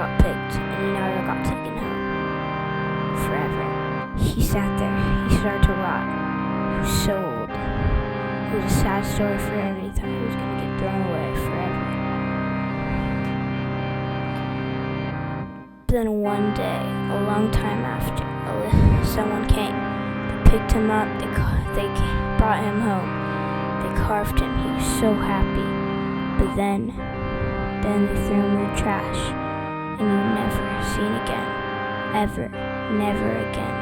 got picked, and he never got taken home. Forever. He sat there. He started to rot. He was so old. It was a sad story for him, and he thought he was going to get thrown away forever. But then one day, a long time after, someone came. They picked him up. They brought him home. They carved him. He was so happy. But then they threw him in the trash, and you never seen again. Ever. Never again.